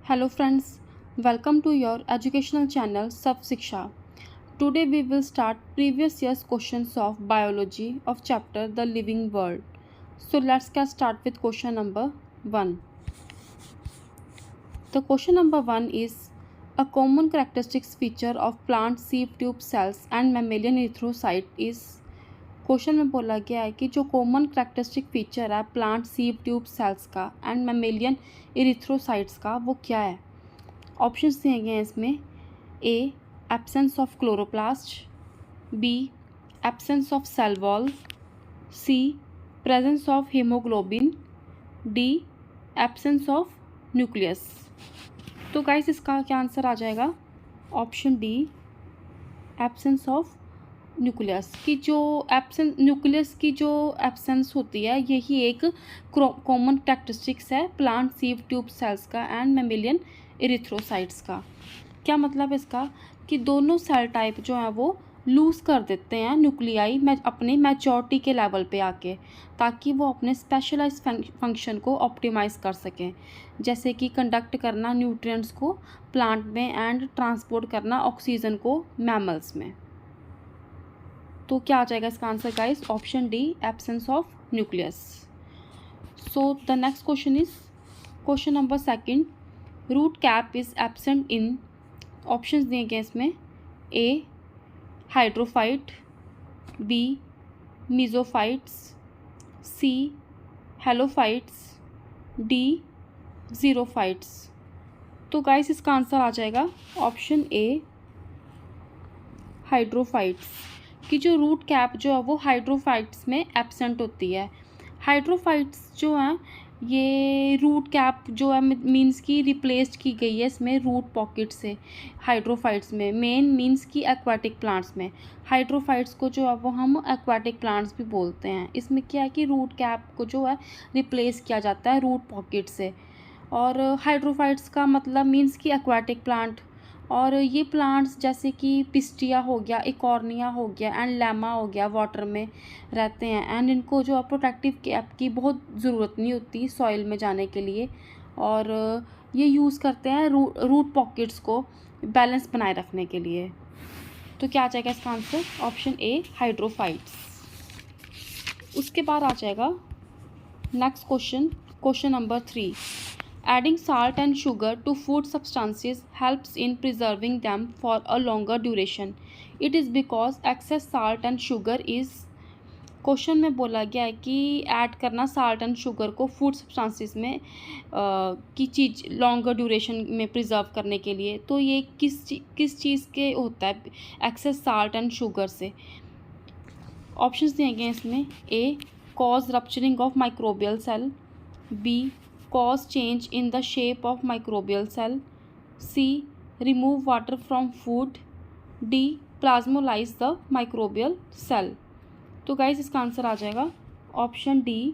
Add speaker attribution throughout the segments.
Speaker 1: Hello friends, welcome to your educational channel Sub Shiksha. Today we will start previous year's questions of biology of chapter The Living World. So let's get start with question number 1. The question number 1 is a common characteristics feature of plant sieve tube cells and mammalian erythrocyte is. Question में बोला गया है कि जो common characteristic feature है plant sieve tube cells का and mammalian erythrocytes का वो क्या है। ऑप्शंस दिए गए हैं इसमें। A absence of chloroplast, B absence of cell wall, C presence of haemoglobin, D absence of nucleus. तो गाइस इसका क्या आंसर आ जाएगा? Option D absence of nucleus की जो न्यूक्लियस की जो एब्सेंस होती है यही एक कॉमन कैरेक्टरिस्टिक्स है प्लांट सीव ट्यूब सेल्स का एंड मेमेलियन इरिथ्रोसाइट्स का। क्या मतलब इसका कि दोनों सेल टाइप जो है वो लूज़ कर देते हैं न्यूक्लियाई में अपने मैच्योरिटी के लेवल पे आके, ताकि वो अपने स्पेशलाइज फंक्शन को ऑप्टिमाइज़ कर सकें, जैसे कि कंडक्ट करना न्यूट्रिएंट्स को प्लांट में एंड ट्रांसपोर्ट करना ऑक्सीजन को मैमल्स में। तो क्या आ जाएगा इसका answer guys? Option D absence of nucleus. So the next question is question number 2। Root cap is absent in. Options दिए गए इसमें। A hydrophyte, B mesophytes, C halophytes, D xerophytes. तो गाइस इसका आंसर आ जाएगा ऑप्शन ए hydrophytes की जो root cap जो है वो हाइड्रोफाइट्स में एब्सेंट होती है। हाइड्रोफाइट्स जो हैं ये रूट कैप जो है मीन्स की रिप्लेस्ड की गई है इसमें रूट पॉकेट से। हाइड्रोफाइट्स में मेन मीन्स की एक्वाटिक प्लांट्स में हाइड्रोफाइट्स को जो है वो हम एक्वाटिक प्लांट्स भी बोलते हैं। इसमें क्या है कि रूट कैप को जो है रिप्लेस किया जाता है रूट पॉकेट से। और हाइड्रोफाइट्स का मतलब मीन्स की एक्वाटिक प्लांट। और ये प्लांट्स जैसे कि पिस्टिया हो गया, इकॉर्निया हो गया एंड लैमा हो गया वाटर में रहते हैं एंड इनको जो प्रोटेक्टिव कैप की बहुत ज़रूरत नहीं होती सॉइल में जाने के लिए। और ये यूज़ करते हैं रूट पॉकेट्स को बैलेंस बनाए रखने के लिए। तो क्या आ जाएगा इसका आंसर? Option A hydrophytes. उसके बाद आ जाएगा next question, question number 3। Adding salt and sugar to food substances helps in preserving them for a longer duration. It is because excess salt and sugar is। Question में बोला गया है कि add करना साल्ट एंड शुगर को food substances में की चीज़ longer duration में प्रिजर्व करने के लिए। तो ये किस चीज़ के होता है एक्सेस साल्ट एंड शुगर से? ऑप्शंस दिए गए इसमें। A cause rupturing of microbial cell, B cause change in the shape of microbial cell, C remove water from food, D plasmolyze the microbial cell। तो गाइस इसका answer आ जाएगा option D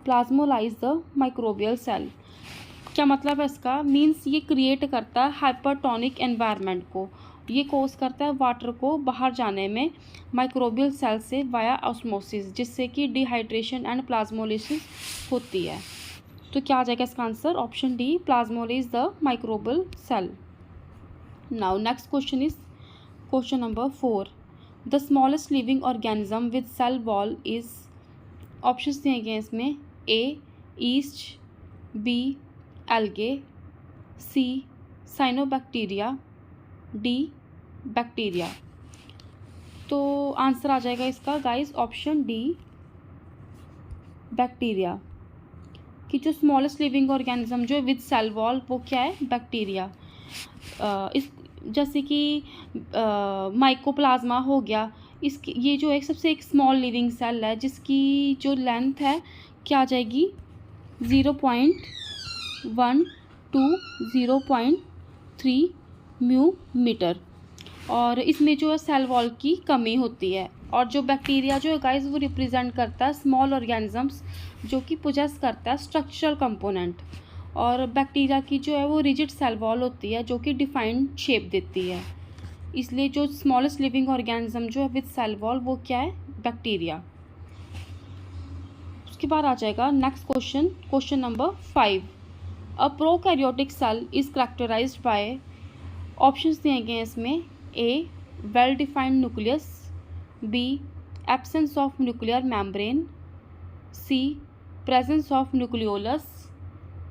Speaker 1: plasmolyse the microbial cell. क्या मतलब है इसका? Means ये create करता है हाइपरटोनिक एनवायरनमेंट को, ये कोज करता है वाटर को बाहर जाने में माइक्रोबियल सेल से वाया ऑस्मोसिस, जिससे कि डिहाइड्रेशन एंड प्लाज्मोलिसिस होती है। तो क्या आ जाएगा इसका answer? Option D plasmolyse the microbial cell. Now next question is question number 4। The smallest living organism with cell wall is. Options दिए गए इसमें। A yeast, B algae, C cyanobacteria, D bacteria. तो आंसर आ जाएगा इसका guys option D bacteria कि जो smallest living organism जो विद सेल वॉल वो क्या है? बैक्टीरिया। इस जैसे कि माइकोप्लाज्मा हो गया, इसकी ये जो एक सबसे एक स्मॉल लिविंग सेल है जिसकी जो लेंथ है क्या आ जाएगी 0.1 to 0.3 म्यू मीटर। और इसमें जो है सेल वॉल की कमी होती है। और जो बैक्टीरिया जो है गाइस वो रिप्रेजेंट करता है स्मॉल ऑर्गेनिजम्स जो कि पोजेस करता है स्ट्रक्चरल कंपोनेंट। और बैक्टीरिया की जो है वो रिजिड सेल वॉल होती है जो कि डिफाइंड शेप देती है। इसलिए जो स्मॉलेस्ट लिविंग ऑर्गेनिज्म जो है विद सेल वॉल वो क्या है? बैक्टीरिया। उसके बाद आ जाएगा next question, question number 5। A prokaryotic cell is characterised by, options दिए गए हैं इसमें, A well defined nucleus, B absence of nuclear membrane, C presence of nucleolus,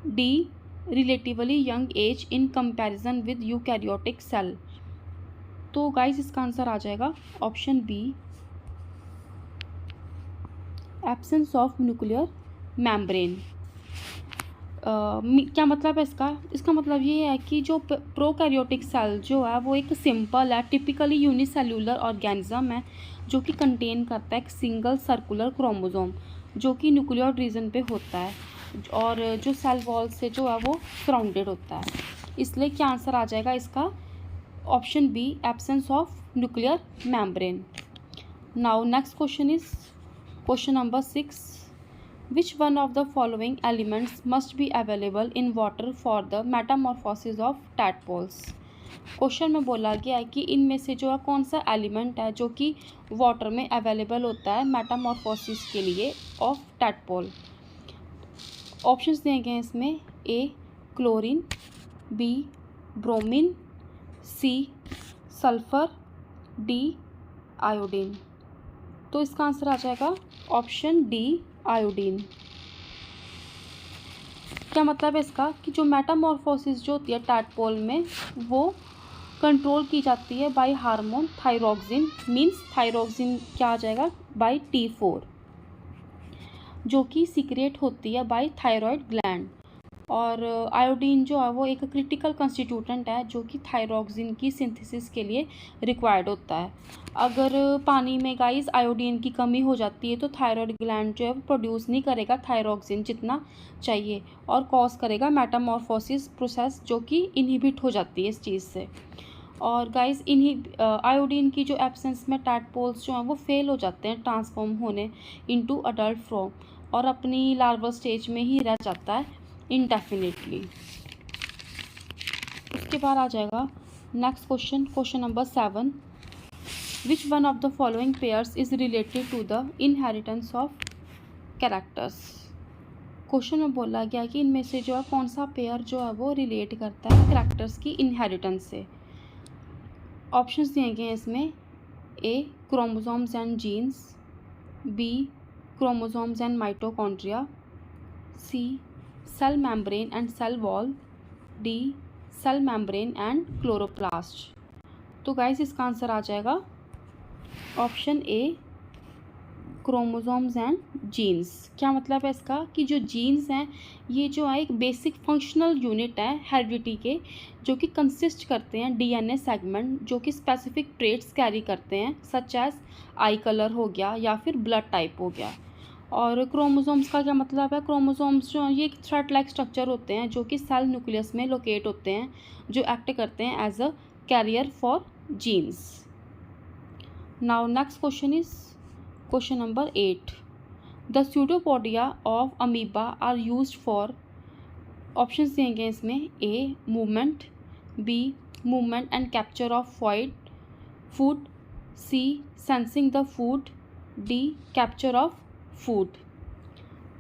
Speaker 1: D relatively young age in comparison with eukaryotic cell. तो guys इसका answer आ जाएगा option B, absence of nuclear membrane. क्या मतलब है इसका? इसका मतलब ये है कि जो प्रोकैरियोटिक सेल जो है वो एक सिंपल है, टिपिकली यूनिसेल्यूलर ऑर्गेनिज्म है जो कि कंटेन करता है एक सिंगल सर्कुलर क्रोमोसोम जो कि न्यूक्लियर रीजन पे होता है और जो सेल वॉल से जो है वो सराउंडेड होता है। इसलिए क्या आंसर आ जाएगा इसका? Option B, absence of nuclear membrane. Now next question is question number 6, which one of the following elements must be available in water for the metamorphosis of tadpoles? Question में बोला गया है कि इनमें से जो है कौन सा एलिमेंट है जो कि वाटर में अवेलेबल होता है मेटामॉर्फोसिस के लिए ऑफ टैडपोल। ऑप्शंस दिए गए हैं इसमें, A chlorine, B bromine, C sulphur, D iodine. तो इसका आंसर आ जाएगा ऑप्शन डी आयोडीन। क्या मतलब है इसका? कि जो मेटामॉर्फोसिस जो होती है टैडपोल में वो कंट्रोल की जाती है by hormone thyroxine, means thyroxine क्या आ जाएगा बाय T4 जो कि सीक्रेट होती है बाय थायराइड ग्लैंड। और आयोडीन जो है वो एक क्रिटिकल कंस्टिट्यूटेंट है जो कि थायरोक्सिन की सिंथेसिस के लिए रिक्वायर्ड होता है। अगर पानी में गाइस आयोडीन की कमी हो जाती है तो थायराइड ग्लैंड जो है वो प्रोड्यूस नहीं करेगा थायरोक्सिन जितना चाहिए और कॉज करेगा मेटामॉर्फोसिस प्रोसेस जो कि इनहिबिट हो जाती है इस चीज़ से। और गाइस आयोडीन की जो एब्सेंस में टैडपोल्स जो हैं वो फेल हो जाते हैं ट्रांसफॉर्म होने इनटू अडल्ट फॉर्म और अपनी लार्वल स्टेज में ही रह जाता है इंडेफिनिटली। उसके बाद आ जाएगा next question, question number 7, which one of the following pairs is related to the inheritance of characters. Question में बोला गया कि इनमें से जो है कौन सा पेयर जो है वो रिलेट करता है कैरेक्टर्स की इनहेरिटेंस से। ऑप्शंस दिए गए हैं इसमें, A chromosomes and genes, B chromosomes and mitochondria, C cell membrane and cell wall, D cell membrane and chloroplast. तो गाइस इसका आंसर आ जाएगा option A, chromosomes and genes. क्या मतलब है इसका? कि जो जीन्स हैं ये जो है एक बेसिक फंक्शनल यूनिट है हेरिडिटी के जो कि कंसिस्ट करते हैं डीएनए सेगमेंट जो कि स्पेसिफिक ट्रेट्स कैरी करते हैं सच एज आई कलर हो गया या फिर ब्लड टाइप हो गया। और क्रोमोसोम्स का क्या मतलब है? क्रोमोसोम्स जो ये एक थ्रेड लाइक स्ट्रक्चर होते हैं जो कि सेल न्यूक्लियस में लोकेट होते हैं जो एक्ट करते हैं as a carrier for genes. Now next question is question number 8, the pseudopodia of amoeba are used for. Options दिए गए इसमें, A movement, B movement and capture of food, C sensing the food, D capture of food.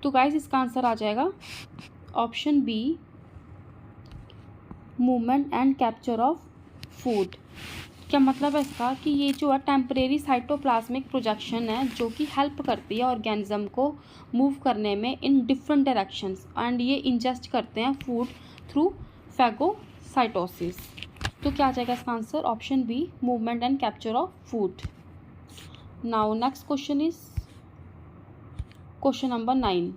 Speaker 1: तो guys इसका answer आ जाएगा option B, movement and capture of food. क्या मतलब है इसका? कि ये जो है टेम्परेरी साइटोप्लाज्मिक प्रोजेक्शन है जो कि हेल्प करती है ऑर्गेनिज्म को मूव करने में इन डिफरेंट डायरेक्शंस एंड ये इंजेस्ट करते हैं फूड थ्रू फैगोसाइटोसिस। तो क्या आ जाएगा इसका answer? Option B, movement and capture of food. Now next question is question number 9,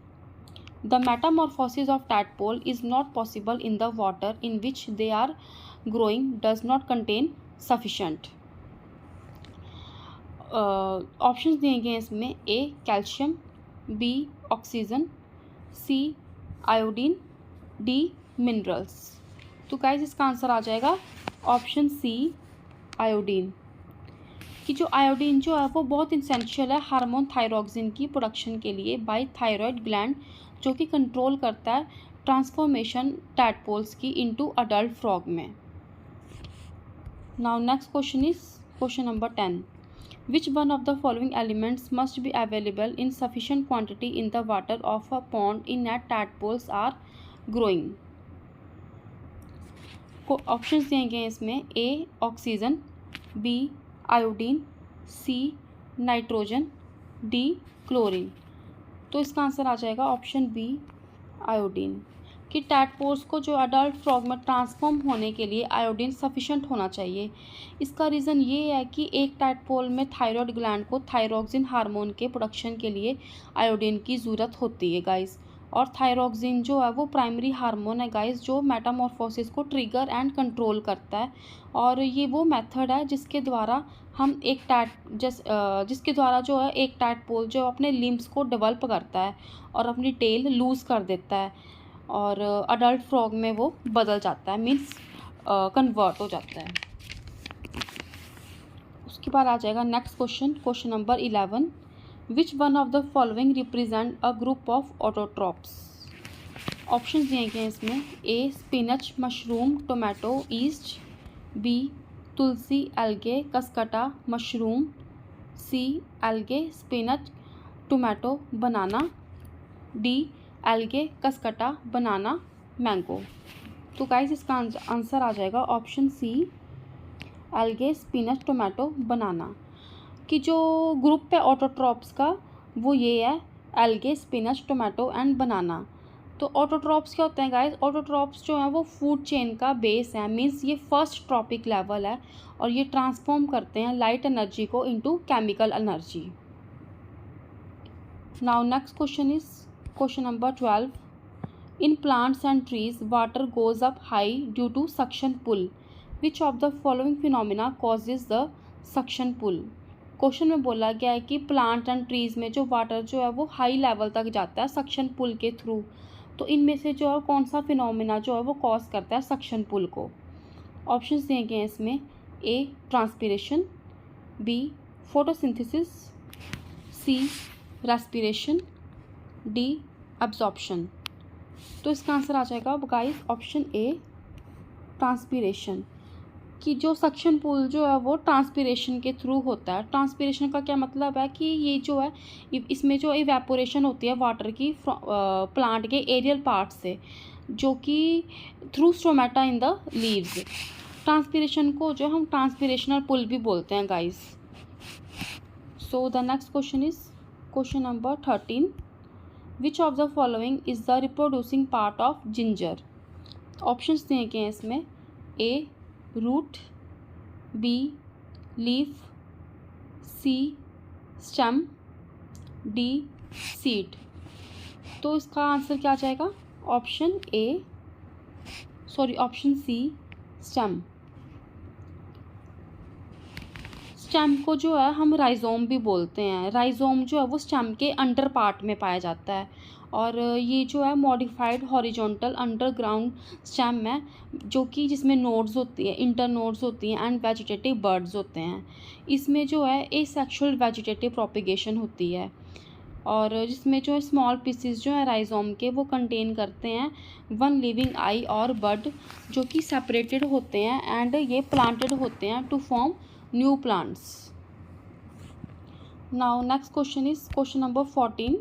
Speaker 1: the metamorphosis of tadpole is not possible in the water in which they are growing does not contain sufficient। Options दिए गए हैं इसमें, A calcium, B oxygen, C iodine, D minerals. तो guys इसका answer आ जाएगा option सी, iodine. कि जो आयोडीन जो है वो बहुत इसेंशियल है हार्मोन थायरोक्सिन की प्रोडक्शन के लिए बाय थायराइड ग्लैंड जो कि कंट्रोल करता है ट्रांसफॉर्मेशन टैडपोल्स की इनटू अडल्ट फ्रॉग में। Now next question is question number 10, which one of the following elements must be available in sufficient quantity in the water of a pond in at tadpoles are growing. को options दिए गए हैं इसमें, A oxygen, B iodine, C nitrogen, D chlorine. तो इसका answer आ जाएगा option B iodine. कि टैडपोल्स को जो अडल्ट फ्रॉग में ट्रांसफॉर्म होने के लिए आयोडीन सफिशेंट होना चाहिए। इसका रीज़न ये है कि एक टैडपोल में थायराइड ग्लैंड को थायरोक्सिन हार्मोन के प्रोडक्शन के लिए आयोडीन की ज़रूरत होती है गाइस। और थायरोक्सिन जो है वो प्राइमरी हार्मोन है गाइस, जो मेटामॉर्फोसिस को ट्रिगर एंड कंट्रोल करता है। और ये वो मेथड है जिसके द्वारा हम जिसके द्वारा जो है एक टैडपोल जो अपने लिम्स को डेवलप करता है और अपनी टेल लूज़ कर देता है और अडल्ट फ्रॉग में वो बदल जाता है, मीन्स कन्वर्ट हो जाता है। उसके बाद आ जाएगा next question, question number 11। Which one of the following represent a group of autotrophs. Option दिए गए हैं इसमें, A spinach mushroom tomato yeast, B tulsi algae cuscuta mushroom, C algae spinach tomato banana, D algae cuscuta banana mango. तो guys इसका answer आ जाएगा option C algae spinach tomato banana. कि जो ग्रुप है ऑटोट्रॉप्स का वो ये है एल्गे स्पिनच टोमेटो एंड बनाना। तो ऑटोट्रॉप्स क्या होते हैं गाइस, ऑटोट्रॉप्स जो है वो फूड चेन का बेस है, मीन्स ये फर्स्ट ट्रॉपिक लेवल है और ये ट्रांसफॉर्म करते हैं लाइट एनर्जी को into chemical energy. Now next question is question number 12। In plants and trees, water goes up high due to suction pull. Which of the following phenomena causes the suction pull? Question में बोला गया है कि plant and trees में जो water जो है वो हाई लेवल तक जाता है सक्शन पुल के थ्रू। तो इनमें से जो है कौन सा फिनोमिना जो है वो कॉज करता है सक्शन पुल को। ऑप्शंस दिए गए हैं इसमें, ए ट्रांसपिरेशन, बी फोटोसिंथेसिस, सी रेस्पिरेशन, डी एब्जॉर्प्शन। तो इसका आंसर आ जाएगा गाइस ऑप्शन ए ट्रांसपिरेशन। कि जो सक्शन पुल जो है वो ट्रांसपिरेशन के थ्रू होता है। ट्रांसपिरेशन का क्या मतलब है कि ये जो है इसमें जो इवेपोरेशन होती है वाटर की प्लांट के एरियल पार्ट से, जो कि through stomata in the leaves. Transpiration को जो हम ट्रांसपिरेशनल पुल भी बोलते हैं guys. So the next question is question number 13। Which of the following is the reproducing part of ginger? Options दिए गए हैं इसमें, ए रूट, बी लीफ, सी स्टेम, डी सीड। तो इसका आंसर क्या आ जाएगा ऑप्शन सी स्टेम। स्टेम को जो है हम राइजोम भी बोलते हैं। राइजोम जो है वो स्टेम के अंडर पार्ट में पाया जाता है और ये जो है मॉडिफाइड हॉरिजॉन्टल अंडरग्राउंड स्टेम है, जो कि जिसमें नोड्स होती है, इंटर नोड्स होती हैं एंड वेजिटेटिव बर्ड्स होते हैं। इसमें जो है एसेक्सुअल वेजिटेटिव प्रोपिगेशन होती है और जिसमें जो है स्मॉल पीसेस जो है राइजोम के वो कंटेन करते हैं वन लिविंग आई और बड, जो कि सेपरेटेड होते हैं एंड ये प्लांटेड होते हैं to form new plants. Now next question is question number 14.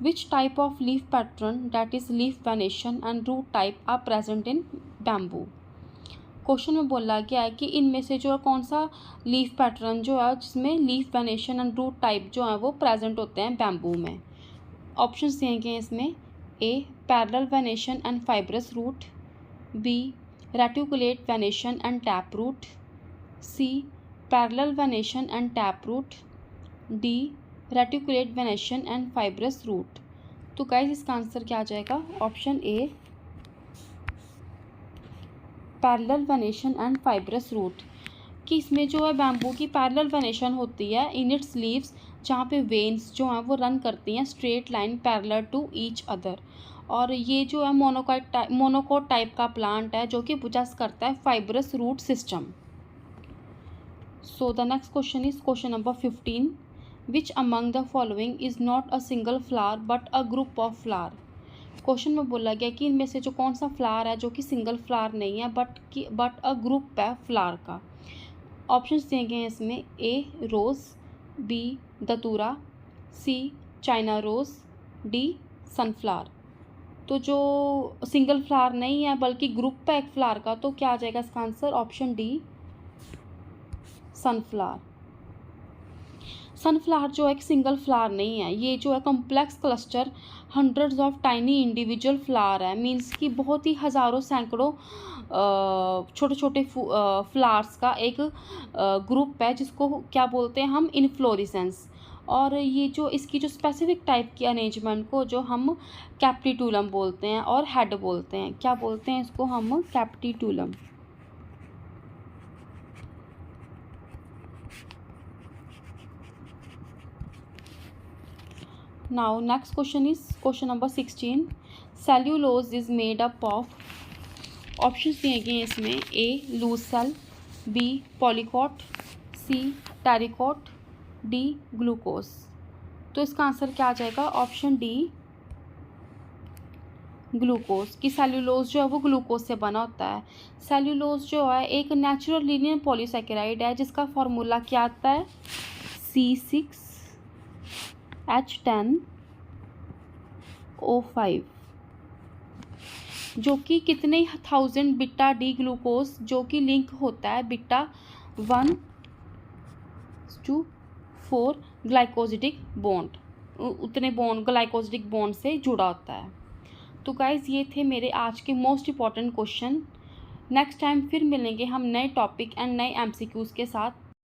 Speaker 1: Which type of leaf pattern, that is leaf venation and root type, are present in bamboo? Question में बोला गया है कि इनमें से जो है कौन सा लीफ पैटर्न जो है जिसमें leaf venation and root type जो है वो प्रेजेंट होते हैं बैम्बू में। ऑप्शंस दिए गए हैं इसमें, A parallel venation and fibrous root, B reticulate venation and tap root, C parallel venation and tap root, D reticulate venation and fibrous root. तो गाइस इसका आंसर क्या आ जाएगा option A parallel venation and fibrous root. कि इसमें जो है bamboo की पैरेलल वेनेशन होती है इन इट्स लीव्स, जहाँ पे वेन्स जो हैं वो रन करती हैं straight line parallel to each other. और ये जो है मोनोकोट टाइप का प्लांट है जो कि पोजेस करता है fibrous root system. So the next question is question number 15. Which among the following is not a single flower but a group of flower? Question में बोला गया कि इनमें से जो कौन सा फ्लावर है जो कि सिंगल फ्लावर नहीं है बट अ ग्रुप है फ्लावर का। ऑप्शंस दिए गए हैं इसमें, ए रोज़, बी दतूरा, सी चाइना रोज़, डी सनफ्लावर। तो जो सिंगल फ्लावर नहीं है बल्कि ग्रुप है एक फ्लावर का, तो क्या आ जाएगा इसका answer? Option D, sunflower. Sunflower जो है एक सिंगल फ्लावर नहीं है, ये जो है complex cluster hundreds of tiny individual flower है। मीन्स कि बहुत ही हज़ारों सैकड़ों छोटे छोटे फ्लावर्स का एक ग्रुप है, जिसको क्या बोलते हैं हम? इनफ्लोरेसेंस। और ये जो इसकी जो स्पेसिफिक टाइप की अरेंजमेंट को जो हम कैप्टिट्यूलम बोलते हैं और हेड बोलते हैं। क्या बोलते हैं इसको हम? कैप्टिट्यूलम। Now next question is question number 16. Cellulose is made up of, options दिए गए हैं इसमें, ए लूज सेल, बी पॉलीकॉट, सी टेरिकॉट, डी ग्लूकोज। तो इसका आंसर क्या आ जाएगा? Option D, glucose. की सेल्यूलोज जो है वो ग्लूकोज से बना होता है। सेल्यूलोज जो है एक नेचुरल लीनियर पॉलीसेकेराइड है, जिसका फॉर्मूला क्या आता है? C6H10O5, जो कि कितने 1000 बीटा डी ग्लूकोज जो कि लिंक होता है बीटा 1:4 ग्लाइकोजिडिक बॉन्ड, उतने बॉन्ड ग्लाइकोजिडिक बॉन्ड से जुड़ा होता है। तो गाइज ये थे मेरे आज के most important question. Next time फिर मिलेंगे हम नए टॉपिक एंड नए MCQs के साथ।